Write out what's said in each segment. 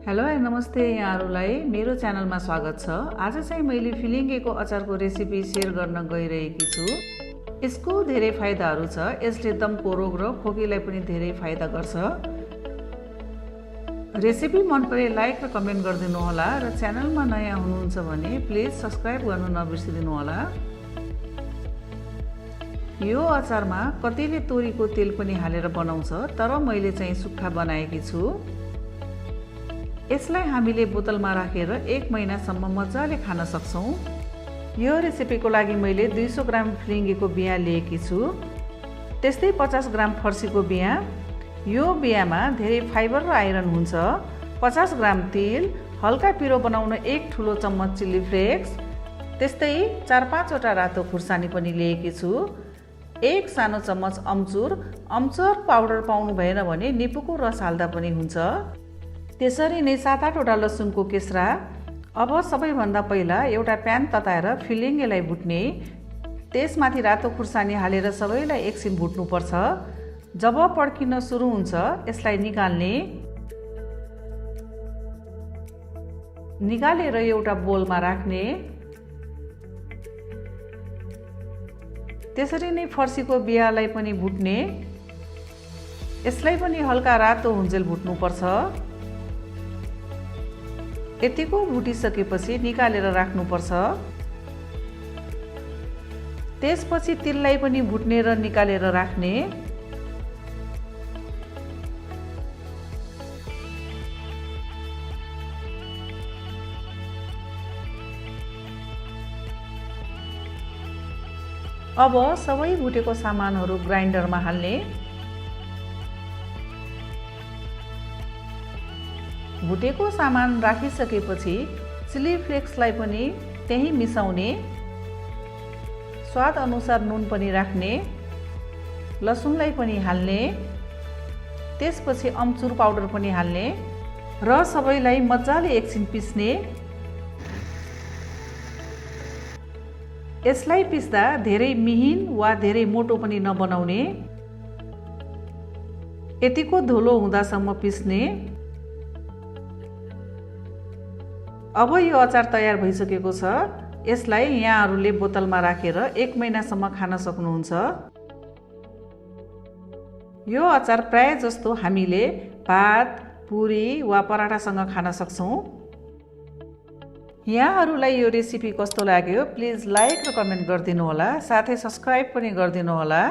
Hello नमस्ते यहाँहरूलाई मेरो च्यानलमा स्वागत छ। आज चाहिँ मैले फिलिङ्गेको अचारको रेसिपी सेयर गर्न गइरहेकी छु। यसको धेरै फाइदाहरू छ। यसले दमको रोग र खोकीलाई पनि धेरै फाइदा गर्छ। रेसिपी मन परे लाइक र कमेन्ट गरिदिनु होला र च्यानलमा नयाँ हुनुहुन्छ भने प्लिज सब्स्क्राइब गर्न नबिर्सिदिनु होला। यो अचारमा कतिले तोरीको तेल पनि हालेर बनाउँछ, तर मैले चाहिँ सुक्खा बनाएकी छु। यसलाई हामीले बोतलमा राखेर 1 महिनासम्म मजाले खान सक्छौं। यो रेसिपीको लागि मैले 200 ग्राम फिलिङ्गेको बिया लिएकी छु, त्यस्तै 50 ग्राम फर्सीको बिया। यो बियामा धेरै फाइबर र आइरन हुन्छ। 50 ग्राम तेल, हल्का पिरो बनाउन 1 ठुलो चम्मच चिल्ली फ्लेक्स, त्यस्तै 4-5 वटा रातो खुर्सानी पनि लिएकी छु। 1 सानो चम्मच अम्चुर पाउडर पाउनु भएन भने निपुको रस हाल्दा पनि हुन्छ। त्यसरी नै 7-8 वटा लसुनको केस्रा। अब सबैभन्दा पहिला एउटा प्यान तताएर फिलिङ्गेलाई भुट्ने, त्यसमाथि रातो खुर्सानी हालेर सबैलाई एकछिन भुट्नुपर्छ। जब पड्किन सुरु हुन्छ यसलाई निकालेर एउटा बोलमा राख्ने। त्यसरी नै फर्सीको बियालाई पनि भुट्ने, यसलाई पनि हल्का रातो हुन्जेल भुट्नुपर्छ। यतिको भुटिसकेपछि निकालेर राख्नुपर्छ। त्यसपछि तिललाई पनि भुट्ने र निकालेर राख्ने। अब सबै भुटेको सामानहरू ग्राइन्डरमा हाल्ने। भुटेको सामान राखिसकेपछि चिली फ्लेक्सलाई पनि त्यही मिसाउने। स्वाद अनुसार नुन पनि राख्ने। लसुनलाई पनि हाल्ने। त्यसपछि अम्चुर पाउडर पनि हाल्ने र सबैलाई मजाले एकछिन पिस्ने। यसलाई पिस्दा धेरै मिहिन वा धेरै मोटो पनि नबनाउने, यतिको धुलो हुँदासम्म पिस्ने। अब यो अचार तयार भइसकेको छ। यसलाई यहाँहरूले बोतलमा राखेर 1 महिनासम्म खान सक्नुहुन्छ। यो अचार प्राय जस्तो हामीले भात, पुरी वा पराठासँग खान सक्छौं। यहाँहरूलाई यो रेसिपी कस्तो लाग्यो प्लिज लाइक र कमेन्ट गरिदिनु होला, साथै सब्स्क्राइब पनि गरिदिनु होला।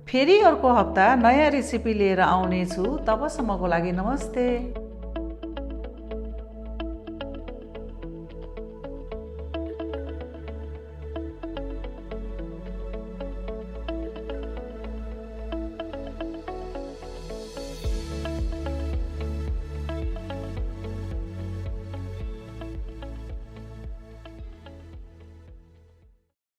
फेरि अर्को हप्ता नयाँ रेसिपी लिएर आउने छु। तबसम्मको लागि नमस्ते।